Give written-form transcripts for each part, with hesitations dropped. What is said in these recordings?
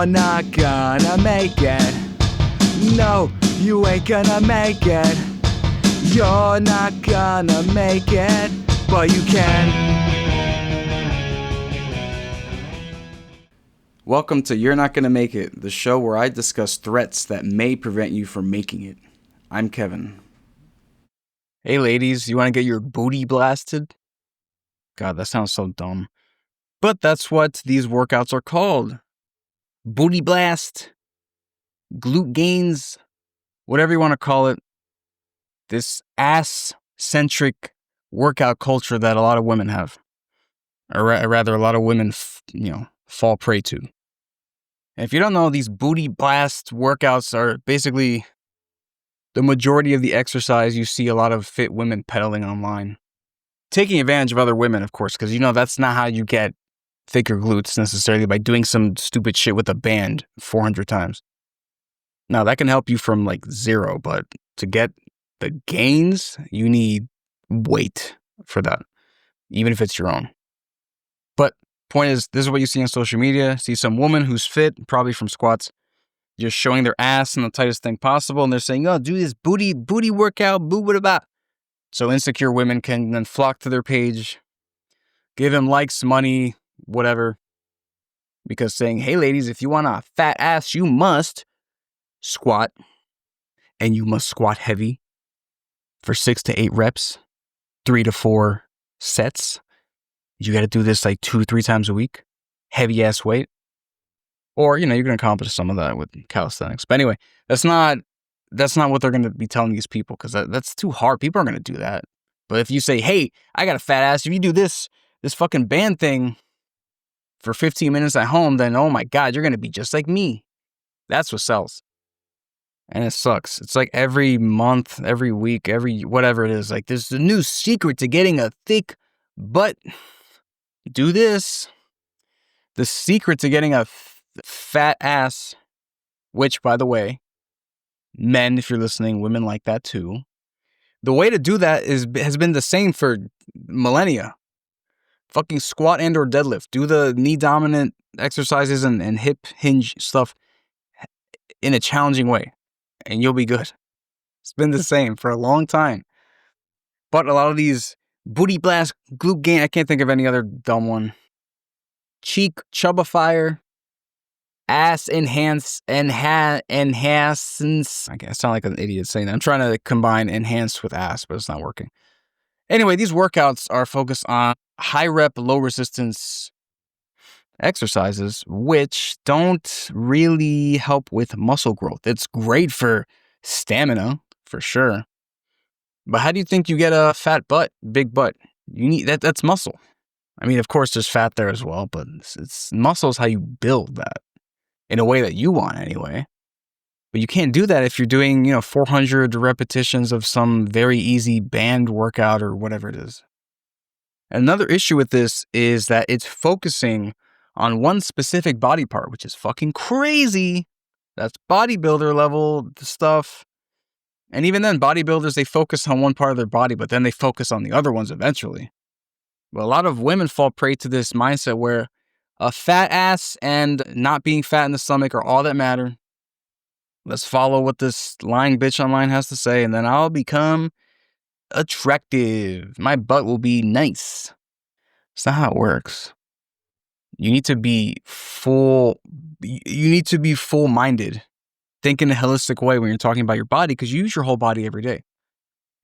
You're not gonna make it. No, you ain't gonna make it. You're not gonna make it, but you can. Welcome to You're Not Gonna Make It, the show where I discuss threats that may prevent you from making it. I'm Kevin. Hey ladies, you want to get your booty blasted? God, that sounds so dumb. But that's what these workouts are called. Booty blast, glute gains, whatever you want to call it. This ass-centric workout culture that a lot of women have. Or rather, a lot of women, fall prey to. And if you don't know, these booty blast workouts are basically the majority of the exercise you see a lot of fit women peddling online. Taking advantage of other women, of course, because that's not how you get thicker glutes necessarily, by doing some stupid shit with a band 400 times. Now, that can help you from like zero, but to get the gains, you need weight for that, even if it's your own. But point is, this is what you see on social media. See some woman who's fit, probably from squats, just showing their ass in the tightest thing possible, and they're saying, "Oh, do this booty workout, boo blah." So insecure women can then flock to their page, give them likes, money, whatever, because saying, "Hey, ladies, if you want a fat ass, you must squat, and you must squat heavy for 6 to 8 reps, 3 to 4 sets. You got to do this like 2-3 times a week, heavy ass weight." Or, you can accomplish some of that with calisthenics. But anyway, that's not what they're going to be telling these people, because that's too hard. People aren't going to do that. But if you say, "Hey, I got a fat ass. If you do this fucking band thing for 15 minutes at home, then oh my God, you're going to be just like me." That's what sells. And it sucks. It's like every month, every week, every whatever it is. Like, there's a new secret to getting a thick butt. Do this. The secret to getting a fat ass, which, by the way, men, if you're listening, women like that too. The way to do that has been the same for millennia. Fucking squat and or deadlift. Do the knee dominant exercises and hip hinge stuff in a challenging way, and you'll be good. It's been the same for a long time. But a lot of these booty blast, glute gain, I can't think of any other dumb one. Cheek chubifier, ass enhance. I sound like an idiot saying that. I'm trying to combine enhanced with ass, but it's not working. Anyway, these workouts are focused on high rep, low resistance exercises, which don't really help with muscle growth. It's great for stamina, for sure. But how do you think you get a fat butt, big butt? You need that's muscle. I mean, of course, there's fat there as well, but it's muscle is how you build that in a way that you want anyway. But you can't do that if you're doing, 400 repetitions of some very easy band workout or whatever it is. Another issue with this is that it's focusing on one specific body part, which is fucking crazy. That's bodybuilder level stuff. And even then, bodybuilders, they focus on one part of their body, but then they focus on the other ones eventually. But a lot of women fall prey to this mindset where a fat ass and not being fat in the stomach are all that matter. Let's follow what this lying bitch online has to say, and then I'll become attractive. My butt will be nice. It's not how it works. You need to be full-minded. Think in a holistic way when you're talking about your body, because you use your whole body every day.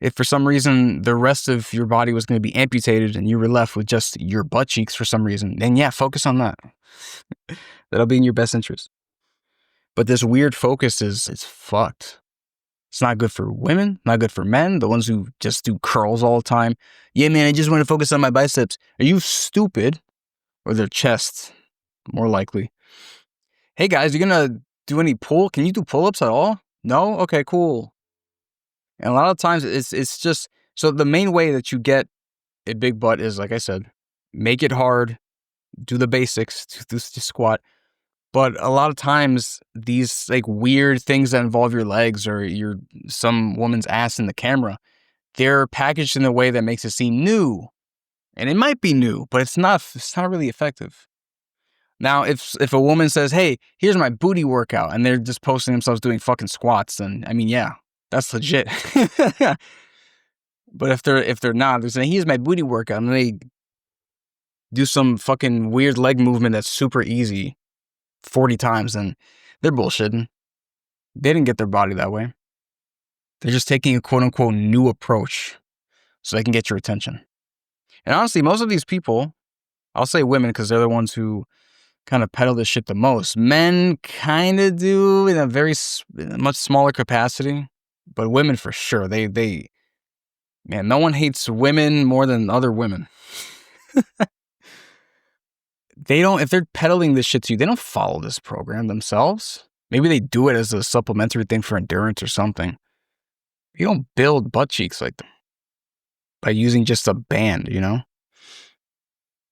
If for some reason the rest of your body was going to be amputated and you were left with just your butt cheeks for some reason, then yeah, focus on that. That'll be in your best interest. But this weird focus is fucked. It's not good for women, not good for men, the ones who just do curls all the time. Yeah, man, I just want to focus on my biceps. Are you stupid? Or their chest, more likely. Hey guys, you gonna do any pull? Can you do pull-ups at all? No? Okay, cool. And a lot of times it's just, so the main way that you get a big butt is, like I said, make it hard, do the basics, do squat. But a lot of times these like weird things that involve your legs or some woman's ass in the camera, they're packaged in a way that makes it seem new. And it might be new, but it's not really effective. Now, if a woman says, "Hey, here's my booty workout," and they're just posting themselves doing fucking squats, then I mean, yeah, that's legit. But if they're not, they're saying, "Here's my booty workout," and they do some fucking weird leg movement that's super easy 40 times, then they're bullshitting. They didn't get their body that way. They're just taking a quote unquote new approach so they can get your attention. And honestly, most of these people, I'll say women because they're the ones who kind of peddle this shit the most. Men kind of do in a much smaller capacity, but women for sure. Man, no one hates women more than other women. If they're peddling this shit to you, they don't follow this program themselves. Maybe they do it as a supplementary thing for endurance or something. You don't build butt cheeks like that by using just a band, you know?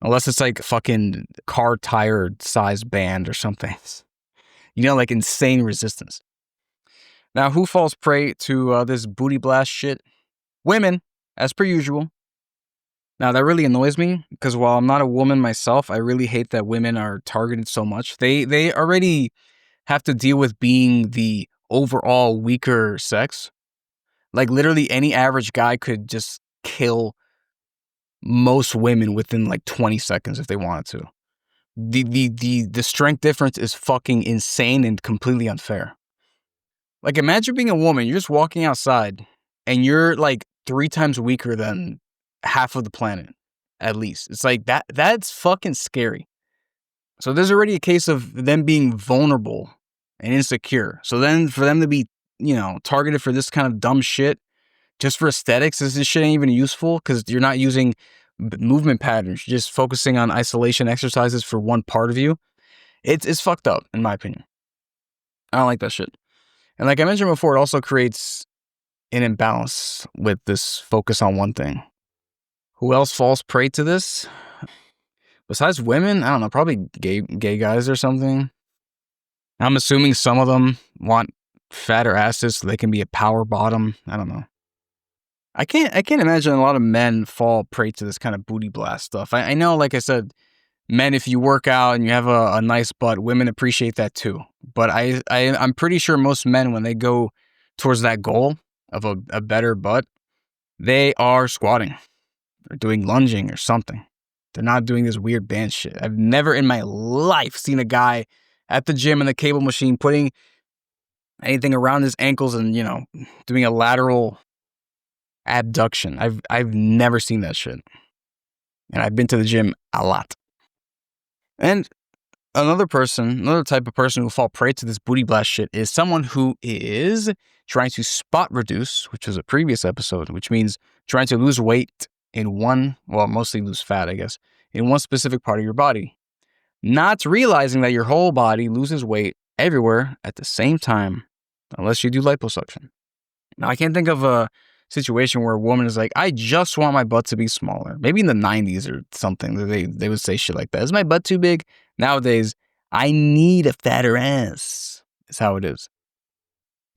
Unless it's like a fucking car tire size band or something. You know, like insane resistance. Now, who falls prey to this booty blast shit? Women, as per usual. Now, that really annoys me because while I'm not a woman myself, I really hate that women are targeted so much. They already have to deal with being the overall weaker sex. Like literally any average guy could just kill most women within like 20 seconds if they wanted to. The strength difference is fucking insane and completely unfair. Like imagine being a woman, you're just walking outside and you're like 3 times weaker than half of the planet, at least. It's like that's fucking scary. So there's already a case of them being vulnerable and insecure. So then for them to be, targeted for this kind of dumb shit, just for aesthetics, this shit ain't even useful because you're not using movement patterns. You're just focusing on isolation exercises for one part of you. It's fucked up, in my opinion. I don't like that shit. And like I mentioned before, it also creates an imbalance with this focus on one thing. Who else falls prey to this? Besides women, I don't know, probably gay guys or something. I'm assuming some of them want fatter asses so they can be a power bottom. I don't know. I can't imagine a lot of men fall prey to this kind of booty blast stuff. I know, like I said, men, if you work out and you have a nice butt, women appreciate that too. But I'm pretty sure most men, when they go towards that goal of a better butt, they are squatting or doing lunging or something. They're not doing this weird band shit. I've never in my life seen a guy at the gym in the cable machine putting anything around his ankles and, doing a lateral abduction. I've never seen that shit. And I've been to the gym a lot. And another type of person who will fall prey to this booty blast shit is someone who is trying to spot reduce, which was a previous episode, which means trying to lose weight mostly lose fat, I guess, in one specific part of your body. Not realizing that your whole body loses weight everywhere at the same time, unless you do liposuction. Now, I can't think of a situation where a woman is like, I just want my butt to be smaller. Maybe in the 90s or something, they would say shit like that. Is my butt too big? Nowadays, I need a fatter ass. Is how it is.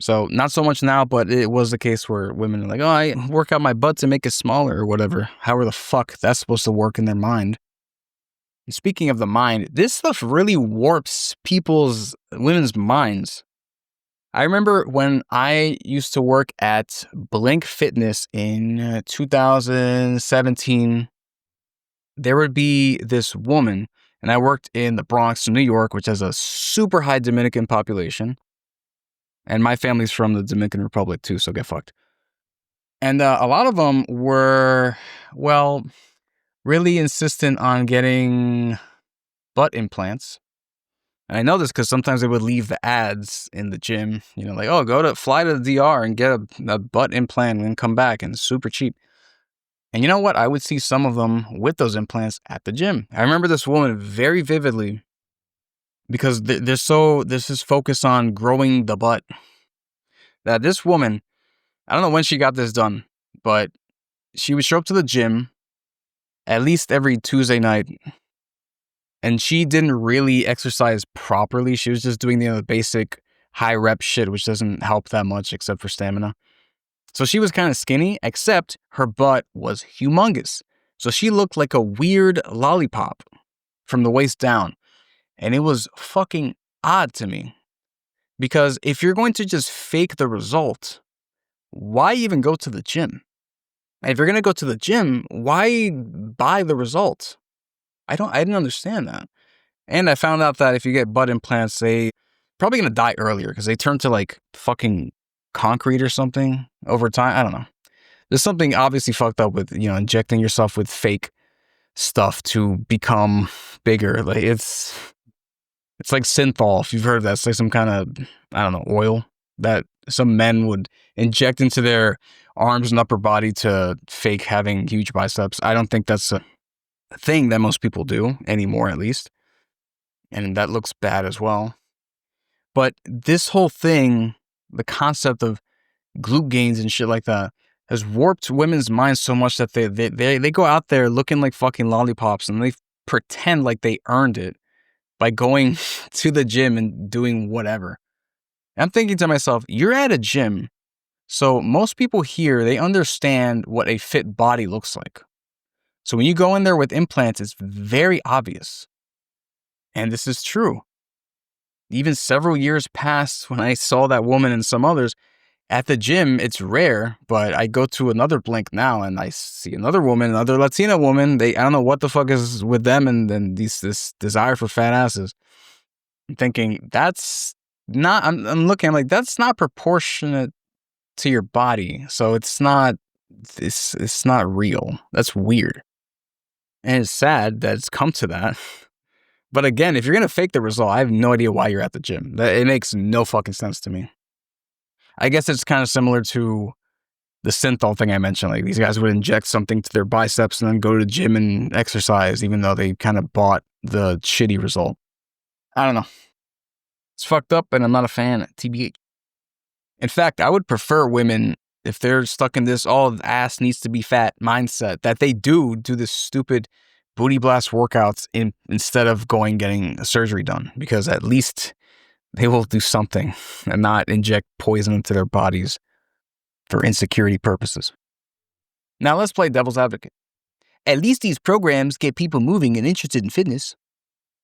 So not so much now, but it was the case where women are like, oh, I work out my butt to make it smaller or whatever. However the fuck that's supposed to work in their mind. And speaking of the mind, this stuff really warps women's minds. I remember when I used to work at Blink Fitness in 2017, there would be this woman, and I worked in the Bronx, New York, which has a super high Dominican population. And my family's from the Dominican Republic too, so get fucked. And a lot of them were, really insistent on getting butt implants. And I know this because sometimes they would leave the ads in the gym, like, oh, fly to the DR and get a butt implant and come back, and it's super cheap. And you know what? I would see some of them with those implants at the gym. I remember this woman very vividly because this is focused on growing the butt. That this woman, I don't know when she got this done, but she would show up to the gym at least every Tuesday night. And she didn't really exercise properly. She was just doing the basic high rep shit, which doesn't help that much except for stamina. So she was kind of skinny, except her butt was humongous. So she looked like a weird lollipop from the waist down. And it was fucking odd to me. Because if you're going to just fake the result, why even go to the gym? If you're going to go to the gym, why buy the result? I didn't understand that. And I found out that if you get butt implants, they probably going to die earlier because they turn to like fucking concrete or something over time. I don't know. There's something obviously fucked up with, injecting yourself with fake stuff to become bigger. Like it's like synthol. If you've heard of that, it's like some kind of, I don't know, oil that some men would inject into their arms and upper body to fake having huge biceps. I don't think that's a thing that most people do anymore, at least. And that looks bad as well. But this whole thing, the concept of glute gains and shit like that, has warped women's minds so much that they go out there looking like fucking lollipops and they pretend like they earned it by going to the gym and doing whatever. I'm thinking to myself, you're at a gym, so most people here, they understand what a fit body looks like. So when you go in there with implants, it's very obvious. And this is true. Even several years past when I saw that woman and some others at the gym, it's rare, but I go to another Blink now and I see another woman, another Latina woman. I don't know what the fuck is with them and then this desire for fat asses. I'm thinking that's not, I'm looking, I'm like, that's not proportionate to your body. So it's not real. That's weird. And it's sad that it's come to that. But again, if you're going to fake the result, I have no idea why you're at the gym. It makes no fucking sense to me. I guess it's kind of similar to the synthol thing I mentioned. Like these guys would inject something to their biceps and then go to the gym and exercise, even though they kind of bought the shitty result. I don't know. It's fucked up and I'm not a fan, TBH. In fact, I would prefer women, if they're stuck in this all the ass needs to be fat mindset, that they do this stupid booty blast workouts instead of getting a surgery done, because at least they will do something and not inject poison into their bodies for insecurity purposes. Now let's play devil's advocate. At least these programs get people moving and interested in fitness.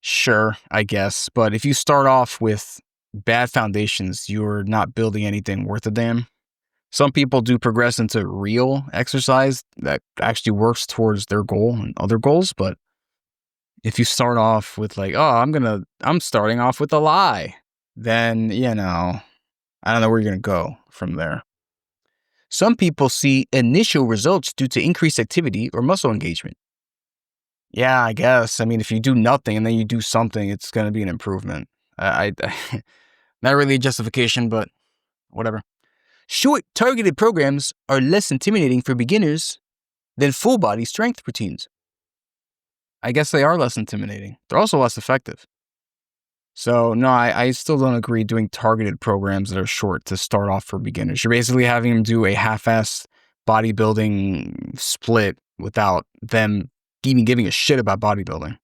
Sure, I guess, but if you start off with bad foundations, you're not building anything worth a damn. Some people do progress into real exercise that actually works towards their goal and other goals, but if you start off with like, oh, I'm starting off with a lie, then, I don't know where you're going to go from there. Some people see initial results due to increased activity or muscle engagement. Yeah, I guess. I mean, if you do nothing and then you do something, it's going to be an improvement. I not really a justification, but whatever. Short, targeted programs are less intimidating for beginners than full body strength routines. I guess they are less intimidating. They're also less effective. So, no, I still don't agree doing targeted programs that are short to start off for beginners. You're basically having them do a half-assed bodybuilding split without them even giving a shit about bodybuilding.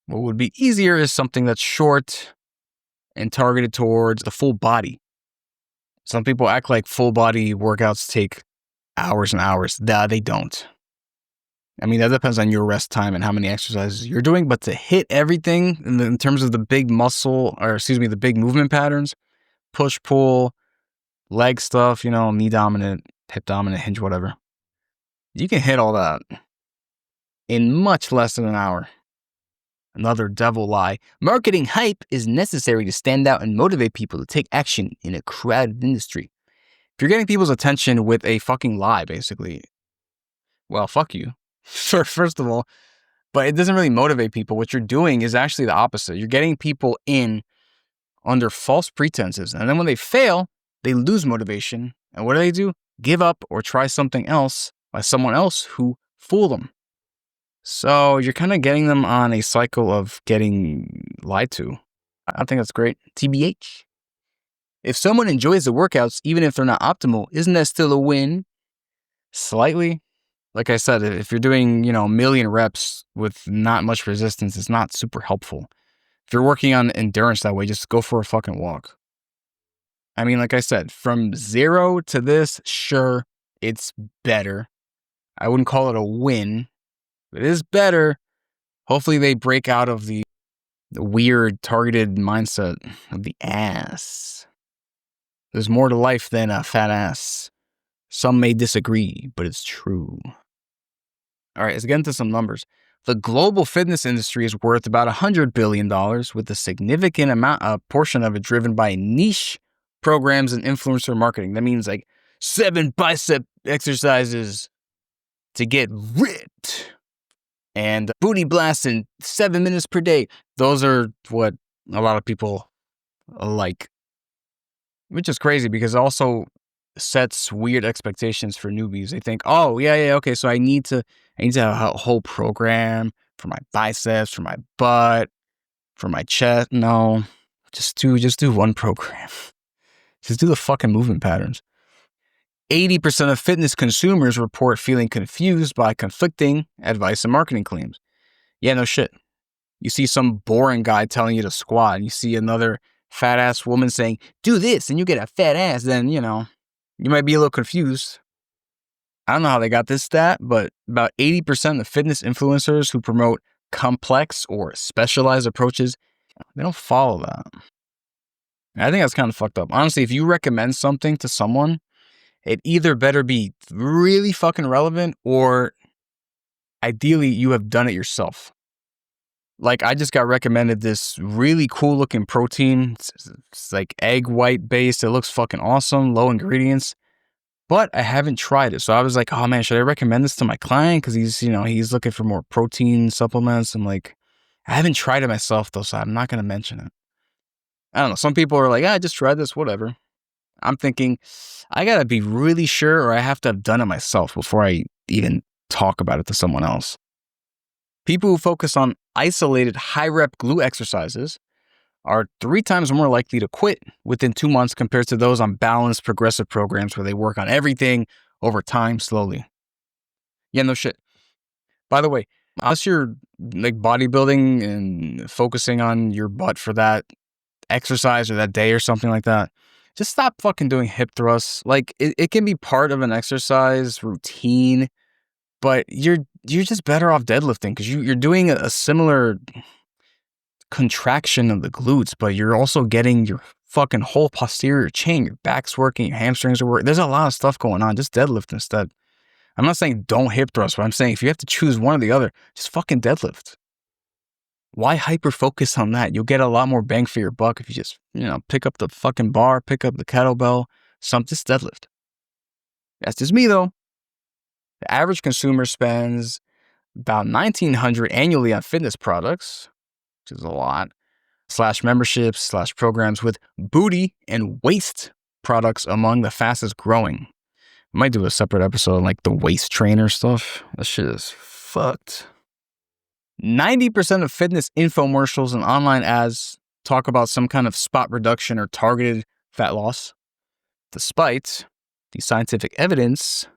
What would be easier is something that's short and targeted towards the full body. Some people act like full body workouts take hours and hours. Nah, they don't. I mean, that depends on your rest time and how many exercises you're doing, but to hit everything in terms of the big the big movement patterns, push, pull, leg stuff, knee dominant, hip dominant, hinge, whatever. You can hit all that in much less than an hour. Another devil lie. Marketing hype is necessary to stand out and motivate people to take action in a crowded industry. If you're getting people's attention with a fucking lie, basically, well, fuck you. First of all, but it doesn't really motivate people. What you're doing is actually the opposite. You're getting people in under false pretenses. And then when they fail, they lose motivation. And what do? Give up or try something else by someone else who fooled them. So you're kind of getting them on a cycle of getting lied to. I think that's great. TBH. If someone enjoys the workouts, even if they're not optimal, isn't that still a win? Slightly. Like I said, if you're doing, a million reps with not much resistance, it's not super helpful. If you're working on endurance that way, just go for a fucking walk. I mean, like I said, from 0 to this, sure, it's better. I wouldn't call it a win. It is better. Hopefully they break out of the The weird targeted mindset of the ass. There's more to life than a fat ass. Some may disagree, but it's true. All right, let's get into some numbers. The global fitness industry is worth about $100 billion, with a significant portion of it driven by niche programs and influencer marketing. That means like 7 bicep exercises to get ripped and booty blasts in 7 minutes per day. Those are what a lot of people like, which is crazy because it also sets weird expectations for newbies. They think, oh, yeah, okay, so I need to have a whole program for my biceps, for my butt, for my chest. No, just do one program. Just do the fucking movement patterns. 80% of fitness consumers report feeling confused by conflicting advice and marketing claims. Yeah, no shit. You see some boring guy telling you to squat, and you see another fat ass woman saying, do this and you get a fat ass, then, you might be a little confused. I don't know how they got this stat, but about 80% of fitness influencers who promote complex or specialized approaches, they don't follow that. I think that's kind of fucked up. Honestly, if you recommend something to someone, it either better be really fucking relevant or ideally you have done it yourself. Like, I just got recommended this really cool looking protein. It's like egg white based. It looks fucking awesome, low ingredients, but I haven't tried it. So I was like, oh man, should I recommend this to my client? Cause he's looking for more protein supplements. I'm like, I haven't tried it myself though, so I'm not going to mention it. I don't know. Some people are like, I just tried this, whatever. I'm thinking, I got to be really sure, or I have to have done it myself before I even talk about it to someone else. People who focus on isolated high-rep glute exercises are 3 times more likely to quit within 2 months compared to those on balanced progressive programs where they work on everything over time slowly. Yeah, no shit. By the way, unless you're like bodybuilding and focusing on your butt for that exercise or that day or something like that, just stop fucking doing hip thrusts. Like, it can be part of an exercise routine, but you're just better off deadlifting because you're doing a similar contraction of the glutes, but you're also getting your fucking whole posterior chain. Your back's working, your hamstrings are working. There's a lot of stuff going on. Just deadlift instead. I'm not saying don't hip thrust, but I'm saying if you have to choose one or the other, just fucking deadlift. Why hyper focus on that? You'll get a lot more bang for your buck if you just, pick up the fucking bar, pick up the kettlebell, just deadlift. That's just me though. The average consumer spends about $1,900 annually on fitness products, which is a lot, / memberships / programs, with booty and waist products among the fastest growing. I might do a separate episode on like the waist trainer stuff. That shit is fucked. 90% of fitness infomercials and online ads talk about some kind of spot reduction or targeted fat loss, despite the scientific evidence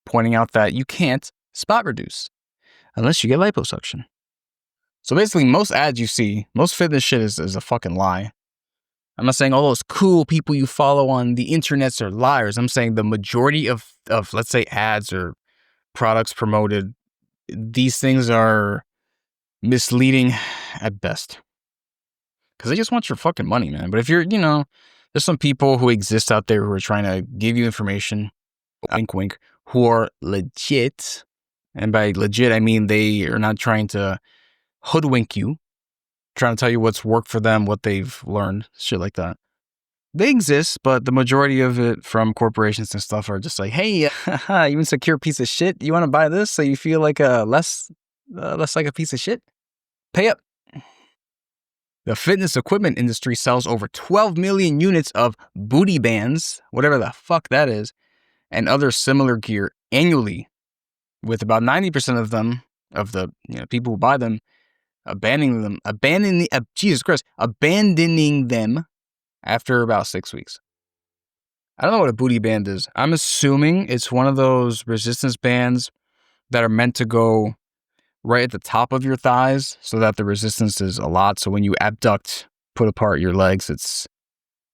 pointing out that you can't spot reduce unless you get liposuction. So basically, most ads you see, most fitness shit is a fucking lie. I'm not saying all those cool people you follow on the internets are liars. I'm saying the majority of let's say ads or products promoted, these things are misleading at best. Because they just want your fucking money, man. But if you're, there's some people who exist out there who are trying to give you information, wink, wink, who are legit. And by legit, I mean they are not trying to hoodwink you, trying to tell you what's worked for them, what they've learned, shit like that. They exist, but the majority of it from corporations and stuff are just like, hey, you insecure piece of shit. You want to buy this so you feel like less like a piece of shit? Pay up. The fitness equipment industry sells over 12 million units of booty bands, whatever the fuck that is, and other similar gear annually, with about 90% of them, of the people who buy them, abandoning them after about 6 weeks. I don't know what a booty band is. I'm assuming it's one of those resistance bands that are meant to go right at the top of your thighs so that the resistance is a lot. So when you abduct, put apart your legs, it's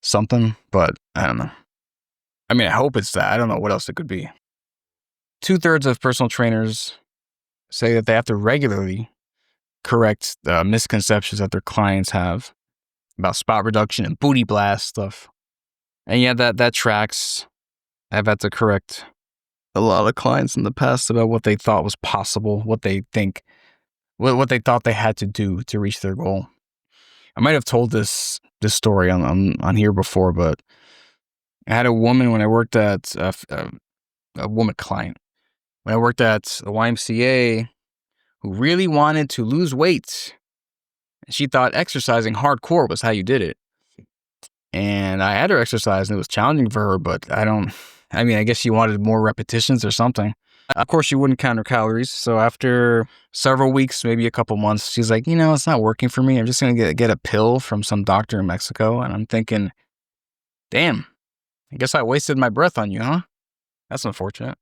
something, but I don't know. I mean, I hope it's that. I don't know what else it could be. 2/3 of personal trainers say that they have to regularly correct misconceptions that their clients have about spot reduction and booty blast stuff. And yeah, that tracks. I've had to correct a lot of clients in the past about what they thought was possible, what they thought they had to do to reach their goal. I might have told this story on here before, but I had a woman when I worked at a woman client when I worked at the YMCA who really wanted to lose weight. She thought exercising hardcore was how you did it. And I had her exercise and it was challenging for her, but I guess she wanted more repetitions or something. Of course, she wouldn't count her calories. So after several weeks, maybe a couple months, she's like, it's not working for me. I'm just going to get a pill from some doctor in Mexico. And I'm thinking, damn, I guess I wasted my breath on you, huh? That's unfortunate.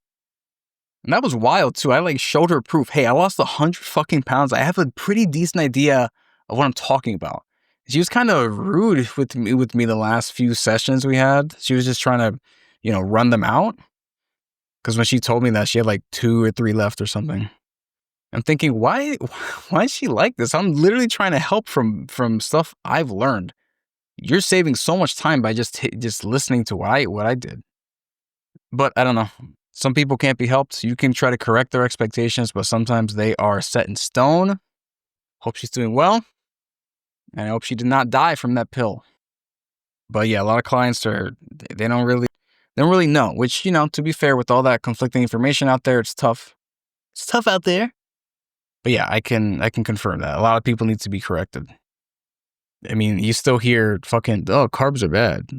And that was wild too. I showed her proof. Hey, I lost 100 fucking pounds. I have a pretty decent idea of what I'm talking about. She was kind of rude with me the last few sessions we had. She was just trying to, run them out. Because when she told me that, she had 2 or 3 left or something. I'm thinking, why is she like this? I'm literally trying to help from stuff I've learned. You're saving so much time by just listening to what I did. But I don't know. Some people can't be helped. You can try to correct their expectations, but sometimes they are set in stone. Hope she's doing well. And I hope she did not die from that pill. But yeah, a lot of clients they don't really know, which, to be fair, with all that conflicting information out there, it's tough. It's tough out there. But yeah, I can confirm that. A lot of people need to be corrected. I mean, you still hear carbs are bad.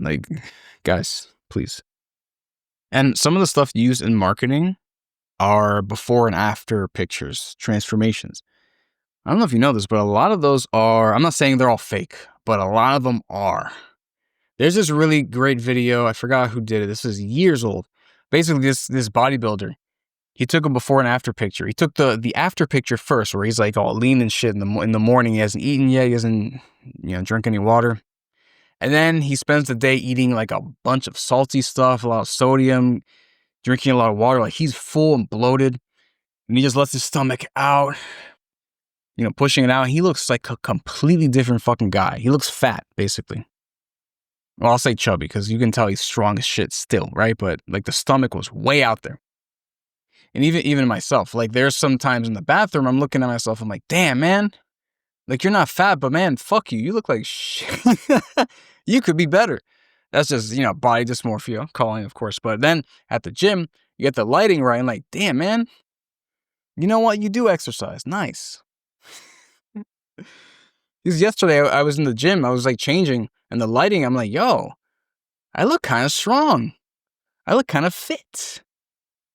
Guys, please. And some of the stuff used in marketing are before and after pictures, transformations. I don't know if you know this, but a lot of those are, I'm not saying they're all fake, but a lot of them are. There's this really great video. I forgot who did it. This is years old. Basically, this bodybuilder, he took a before and after picture. He took the after picture first, where he's all lean and shit in the morning. He hasn't eaten yet. He hasn't drink any water. And then he spends the day eating a bunch of salty stuff, a lot of sodium, drinking a lot of water. He's full and bloated, and he just lets his stomach out, pushing it out. He looks like a completely different fucking guy. He looks fat, basically. Well, I'll say chubby because you can tell he's strong as shit still, right? But the stomach was way out there. And even myself, there's some times in the bathroom, I'm looking at myself, I'm like, damn, man. You're not fat, but man, fuck you. You look like shit. You could be better. That's just, body dysmorphia, calling, of course. But then at the gym, you get the lighting right and damn, man. You know what? You do exercise. Nice. Because yesterday I was in the gym, I was changing, and the lighting, I'm like, yo, I look kind of strong. I look kind of fit.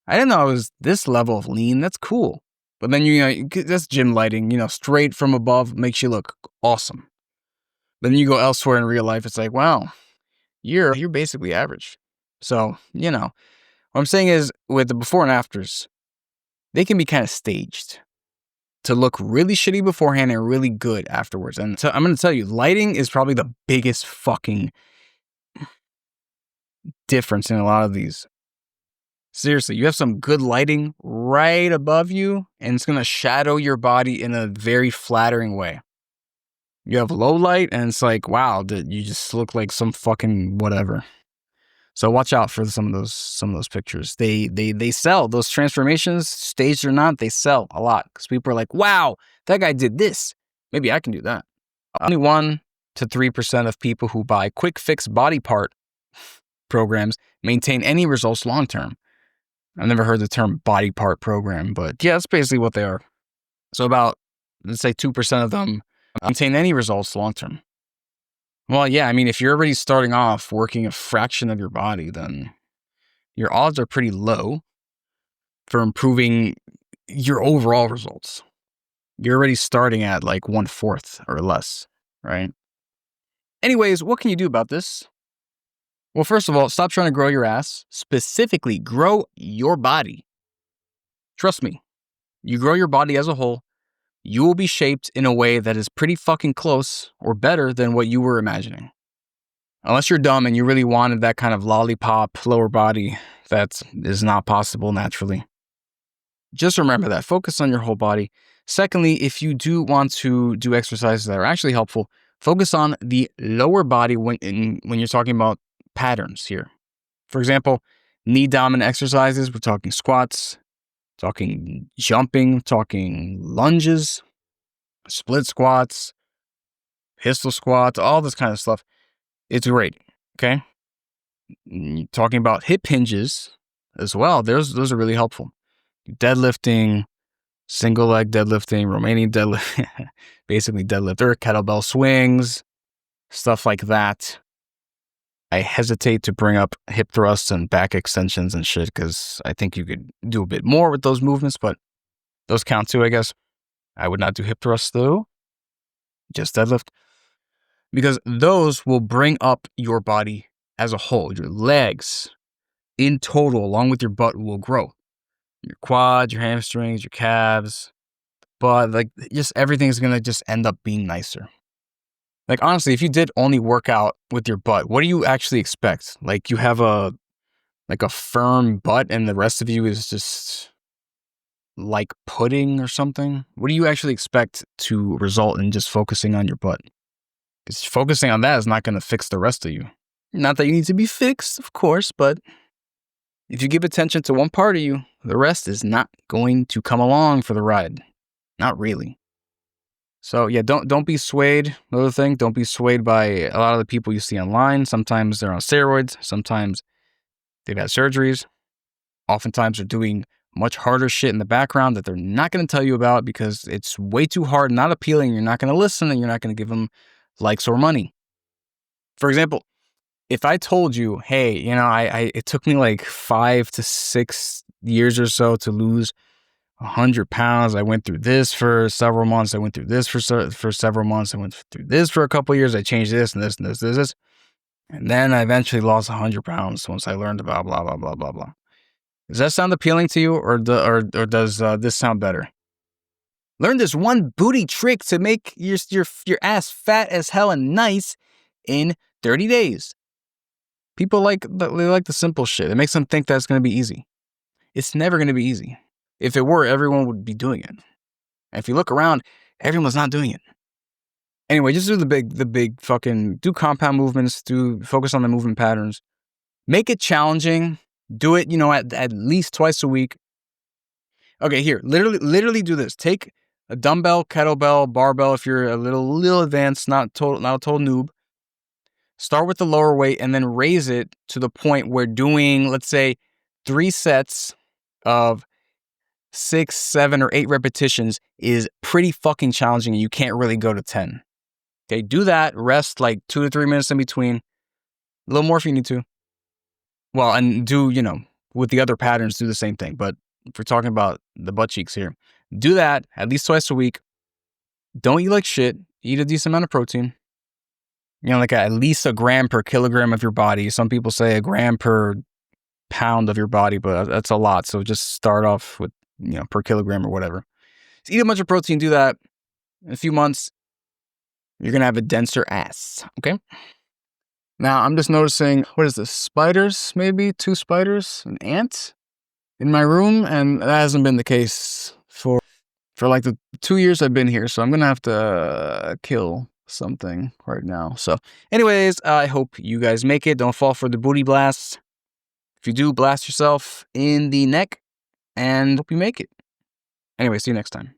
I didn't know I was this level of lean. That's cool. But then, that's gym lighting, straight from above makes you look awesome. But then you go elsewhere in real life, it's wow, you're basically average. So, what I'm saying is with the before and afters, they can be kind of staged to look really shitty beforehand and really good afterwards. And so I'm going to tell you, lighting is probably the biggest fucking difference in a lot of these. Seriously, you have some good lighting right above you, and it's going to shadow your body in a very flattering way. You have low light, and it's wow, you just look like some fucking whatever. So watch out for some of those pictures. They sell. Those transformations, staged or not, they sell a lot because people are wow, that guy did this. Maybe I can do that. Only 1 to 3% of people who buy quick fix body part programs maintain any results long term. I've never heard the term body part program, but yeah, that's basically what they are. So about, let's say 2% of them maintain any results long term. Well, yeah, if you're already starting off working a fraction of your body, then your odds are pretty low for improving your overall results. You're already starting at 1/4 or less, right? Anyways, what can you do about this? Well, first of all, stop trying to grow your ass. Specifically, grow your body. Trust me, you grow your body as a whole, you will be shaped in a way that is pretty fucking close or better than what you were imagining. Unless you're dumb and you really wanted that kind of lollipop lower body, that is not possible naturally. Just remember that. Focus on your whole body. Secondly, if you do want to do exercises that are actually helpful, focus on the lower body when you're talking about patterns here. For example, knee dominant exercises, we're talking squats, talking jumping, talking lunges, split squats, pistol squats, all this kind of stuff. It's great, okay? Talking about hip hinges as well, those are really helpful. Deadlifting, single leg deadlifting, Romanian deadlift, basically deadlift, or kettlebell swings, stuff like that. I hesitate to bring up hip thrusts and back extensions and shit because I think you could do a bit more with those movements, but those count too, I guess. I would not do hip thrusts though, just deadlift, because those will bring up your body as a whole. Your legs in total, along with your butt, will grow. Your quads, your hamstrings, your calves, but like just everything's gonna just end up being nicer. Like honestly, if you did only work out with your butt, what do you actually expect? Like you have a firm butt and the rest of you is just like pudding or something? What do you actually expect to result in just focusing on your butt? Because focusing on that is not going to fix the rest of you. Not that you need to be fixed, of course, but if you give attention to one part of you, the rest is not going to come along for the ride. Not really. So yeah, don't be swayed. Another thing, don't be swayed by a lot of the people you see online. Sometimes they're on steroids. Sometimes they've had surgeries. Oftentimes they're doing much harder shit in the background that they're not going to tell you about because it's way too hard, not appealing. You're not going to listen and you're not going to give them likes or money. For example, if I told you, hey, it took me like 5 to 6 years or so to lose 100 pounds. I went through this for several months. I went through this for several months. I went through this for a couple of years. I changed this and this and this and this. And then I eventually lost 100 pounds once I learned about blah, blah, blah, blah, blah. Does that sound appealing to you or does this sound better? Learn this one booty trick to make your ass fat as hell and nice in 30 days. People like the simple shit. It makes them think that it's going to be easy. It's never going to be easy. If it were, everyone would be doing it. And if you look around, everyone's not doing it. Anyway, just do the big fucking, do compound movements, focus on the movement patterns. Make it challenging. Do it, at least twice a week. Okay, here, literally do this. Take a dumbbell, kettlebell, barbell if you're a little advanced, not a total noob. Start with the lower weight and then raise it to the point where doing, let's say, 3 sets of 6, 7, or 8 repetitions is pretty fucking challenging and you can't really go to 10. Okay, do that, rest like 2 to 3 minutes in between. A little more if you need to. Well, and do, with the other patterns, do the same thing. But if we're talking about the butt cheeks here, do that at least twice a week. Don't eat like shit. Eat a decent amount of protein. Like at least a gram per kilogram of your body. Some people say a gram per pound of your body, but that's a lot. So just start off with, per kilogram or whatever. Just eat a bunch of protein, do that. In a few months, you're going to have a denser ass, okay? Now, I'm just noticing, what is this, spiders, maybe? 2 spiders, an ant in my room, and that hasn't been the case for like the 2 years I've been here, so I'm going to have to kill something right now. So anyways, I hope you guys make it. Don't fall for the booty blasts. If you do, blast yourself in the neck, and hope you make it. Anyway, see you next time.